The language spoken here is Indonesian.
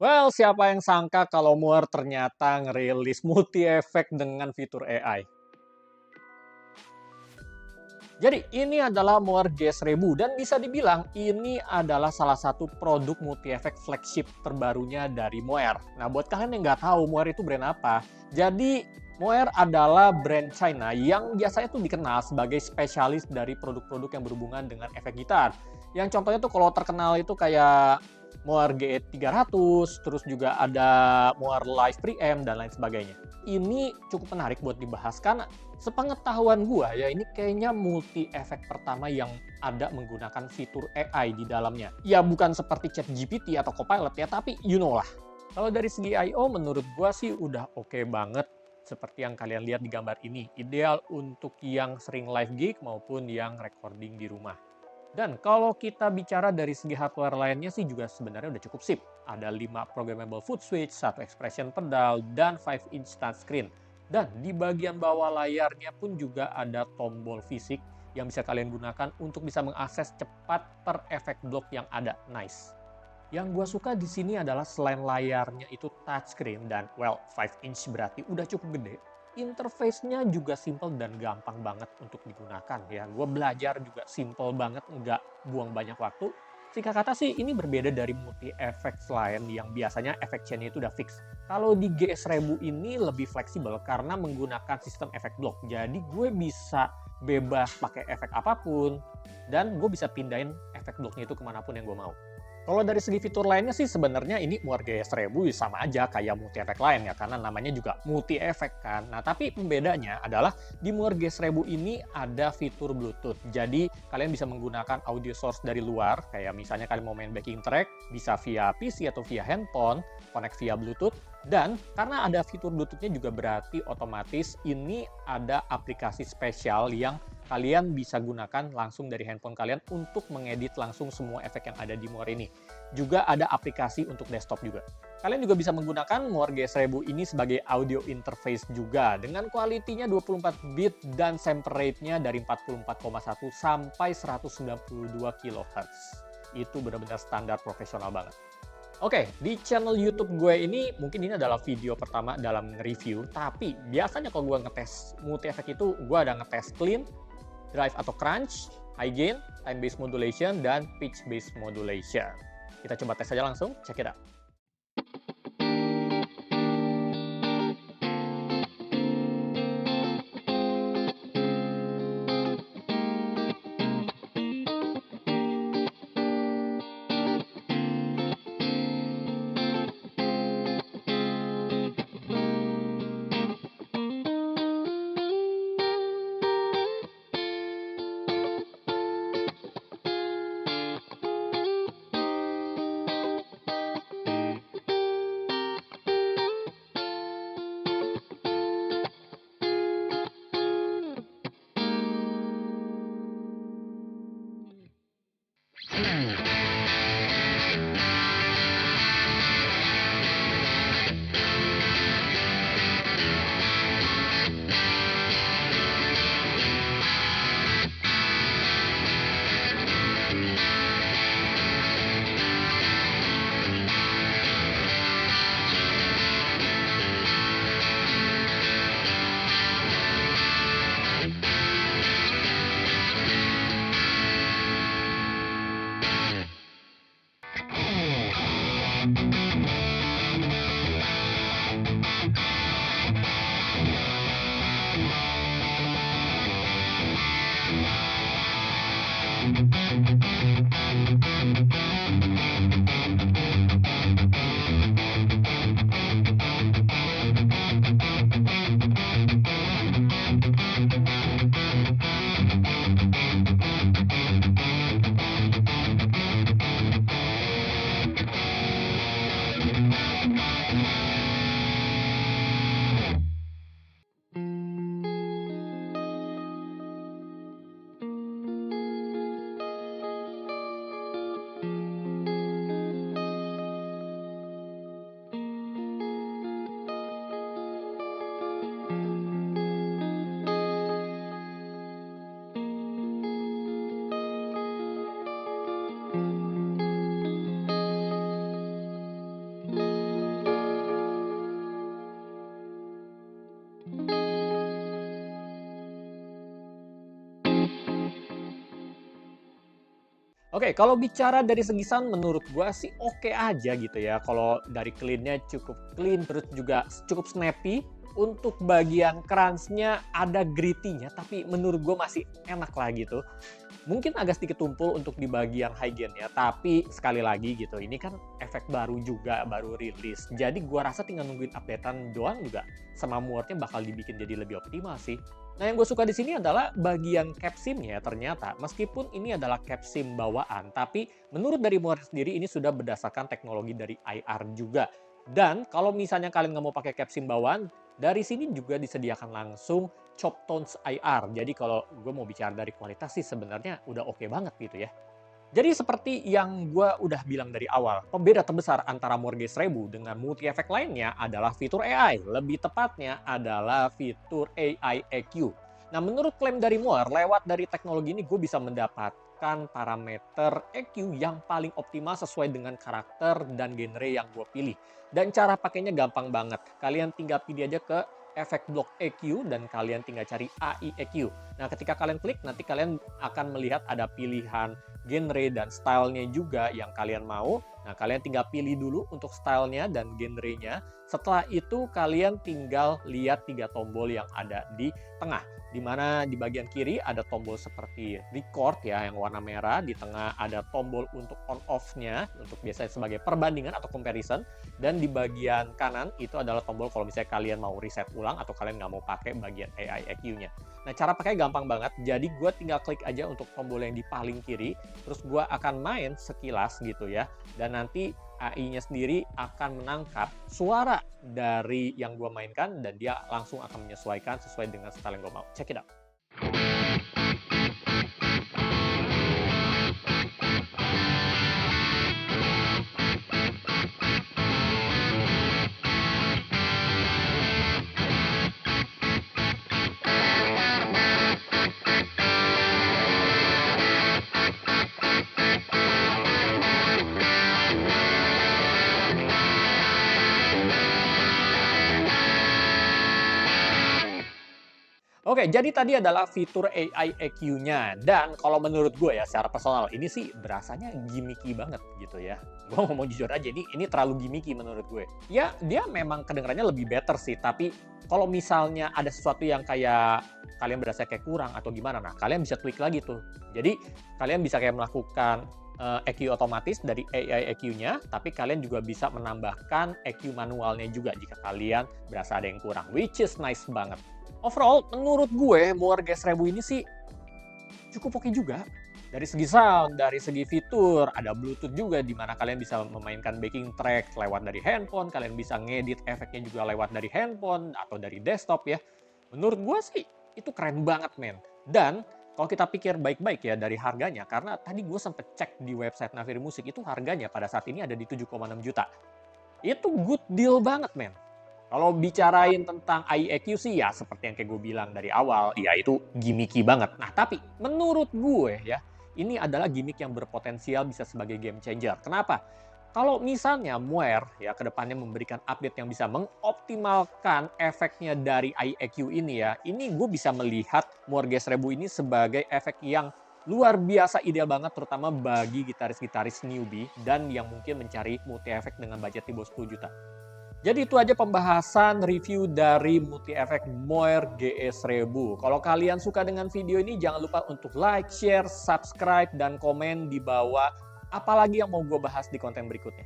Well, siapa yang sangka kalau Muar ternyata ngerilis multi efek dengan fitur AI. Jadi ini adalah Muar G1000 dan bisa dibilang ini adalah salah satu produk multi efek flagship terbarunya dari Moer. Nah, buat kalian yang nggak tahu Moer itu brand apa, jadi Moer adalah brand China yang biasanya tuh dikenal sebagai spesialis dari produk-produk yang berhubungan dengan efek gitar. Yang contohnya tuh kalau terkenal itu kayak Moer GE300, terus juga ada Moer Live Preamp dan lain sebagainya. Ini cukup menarik buat dibahas karena sepengetahuan gua ya, ini kayaknya multi efek pertama yang ada menggunakan fitur AI di dalamnya. Ya bukan seperti ChatGPT atau Copilot ya, tapi you know lah. Kalau dari segi I/O menurut gua sih udah oke banget seperti yang kalian lihat di gambar ini. Ideal untuk yang sering live gig maupun yang recording di rumah. Dan kalau kita bicara dari segi hardware lainnya sih juga sebenarnya udah cukup sip. Ada 5 programmable foot switch, 1 expression pedal, dan 5-inch touchscreen. Dan di bagian bawah layarnya pun juga ada tombol fisik yang bisa kalian gunakan untuk bisa mengakses cepat per efek block yang ada. Nice. Yang gue suka di sini adalah selain layarnya itu touchscreen dan well 5 inch berarti udah cukup gede. Interface-nya juga simple dan gampang banget untuk digunakan ya. Gue belajar juga simple banget, nggak buang banyak waktu. Singkat kata sih ini berbeda dari multi effects lain yang biasanya efek chain-nya itu udah fix. Kalau di GS1000 ini lebih fleksibel karena menggunakan sistem efek block. Jadi gue bisa bebas pakai efek apapun dan gue bisa pindahin efek blocknya itu kemanapun yang gue mau. Kalau dari segi fitur lainnya sih sebenarnya ini Muar GS1000 sama aja kayak multi efek lain ya, karena namanya juga multi efek kan. Nah, tapi pembedanya adalah di Muar GS1000 ini ada fitur Bluetooth. Jadi, kalian bisa menggunakan audio source dari luar, kayak misalnya kalian mau main backing track, bisa via PC atau via handphone, connect via Bluetooth, dan karena ada fitur Bluetooth-nya juga berarti otomatis ini ada aplikasi spesial yang kalian bisa gunakan langsung dari handphone kalian untuk mengedit langsung semua efek yang ada di Muar ini. Juga ada aplikasi untuk desktop juga. Kalian juga bisa menggunakan Muar G1000 ini sebagai audio interface juga dengan kualitinya 24 bit dan sample rate-nya dari 44,1 sampai 192 kHz. Itu benar-benar standar profesional banget. Oke, di channel YouTube gue ini mungkin ini adalah video pertama dalam review, tapi biasanya kalau gue ngetes multi efek itu gue ada ngetes clean, drive atau crunch, high gain, time based modulation, dan pitch based modulation. Kita coba tes saja langsung, check it out. Oke, kalau bicara dari segi sound menurut gua sih oke aja gitu ya. Kalau dari clean-nya cukup clean, terus juga cukup snappy. Untuk bagian crunch-nya ada gritty-nya, tapi menurut gua masih enak lah gitu. Mungkin agak sedikit tumpul untuk di bagian high gain-nya, tapi sekali lagi gitu, ini kan efek baru juga, baru rilis. Jadi gua rasa tinggal nungguin updatean doang juga sama muarnya bakal dibikin jadi lebih optimal sih. Nah, yang gue suka di sini adalah bagian cap SIM-nya ternyata, meskipun ini adalah cap SIM bawaan, tapi menurut dari Muar sendiri ini sudah berdasarkan teknologi dari IR juga. Dan kalau misalnya kalian nggak mau pakai cap SIM bawaan, dari sini juga disediakan langsung Chop Tones IR. Jadi kalau gue mau bicara dari kualitas sih sebenarnya udah oke banget gitu ya. Jadi seperti yang gue udah bilang dari awal, pembeda terbesar antara Morge 1000 dengan multi efek lainnya adalah fitur AI. Lebih tepatnya adalah fitur AI EQ. Nah, menurut klaim dari Moore, lewat dari teknologi ini gue bisa mendapatkan parameter EQ yang paling optimal sesuai dengan karakter dan genre yang gue pilih. Dan cara pakainya gampang banget. Kalian tinggal pilih aja ke efek block EQ dan kalian tinggal cari AI EQ. Nah, ketika kalian klik, nanti kalian akan melihat ada pilihan genre dan stylenya juga yang kalian mau. Nah, kalian tinggal pilih dulu untuk stylenya dan genrenya. Setelah itu, kalian tinggal lihat 3 tombol yang ada di tengah. Di mana di bagian kiri ada tombol seperti record ya, yang warna merah. Di tengah ada tombol untuk on off-nya, untuk biasanya sebagai perbandingan atau comparison. Dan di bagian kanan itu adalah tombol kalau misalnya kalian mau reset ulang atau kalian nggak mau pakai bagian AI EQ-nya. Nah, cara pakai gampang banget. Jadi gue tinggal klik aja untuk tombol yang di paling kiri. Terus gue akan main sekilas gitu ya. Dan nanti AI-nya sendiri akan menangkap suara dari yang gue mainkan dan dia langsung akan menyesuaikan sesuai dengan style yang gue mau. Check it out. Oke, jadi tadi adalah fitur AI EQ-nya. Dan kalau menurut gue ya, secara personal, ini sih berasanya gimmicky banget gitu ya. Gue ngomong jujur aja, ini terlalu gimmicky menurut gue. Ya, dia memang kedengarannya lebih better sih, tapi kalau misalnya ada sesuatu yang kayak kalian berasa kayak kurang atau gimana, nah kalian bisa tweak lagi tuh. Jadi, kalian bisa kayak melakukan EQ otomatis dari AI EQ-nya, tapi kalian juga bisa menambahkan EQ manualnya juga jika kalian berasa ada yang kurang, which is nice banget. Overall, menurut gue, Moore G1000 ini sih cukup oke juga. Dari segi sound, dari segi fitur, ada Bluetooth juga di mana kalian bisa memainkan backing track lewat dari handphone, kalian bisa ngedit efeknya juga lewat dari handphone atau dari desktop ya. Menurut gue sih itu keren banget, men. Dan kalau kita pikir baik-baik ya dari harganya, karena tadi gue sempet cek di website Naviri Musik itu harganya pada saat ini ada di 7,6 juta. Itu good deal banget, men. Kalau bicarain tentang IEQ sih ya seperti yang kayak gue bilang dari awal, ya itu gimmicky banget. Nah, tapi menurut gue ya, ini adalah gimmick yang berpotensial bisa sebagai game changer. Kenapa? Kalau misalnya Muer ya kedepannya memberikan update yang bisa mengoptimalkan efeknya dari IEQ ini ya, ini gue bisa melihat Muer G1000 ini sebagai efek yang luar biasa ideal banget terutama bagi gitaris-gitaris newbie dan yang mungkin mencari multi efek dengan budget di bawah 10 juta. Jadi itu aja pembahasan review dari multi efek Moer GE1000. Kalau kalian suka dengan video ini jangan lupa untuk like, share, subscribe, dan komen di bawah apalagi yang mau gue bahas di konten berikutnya.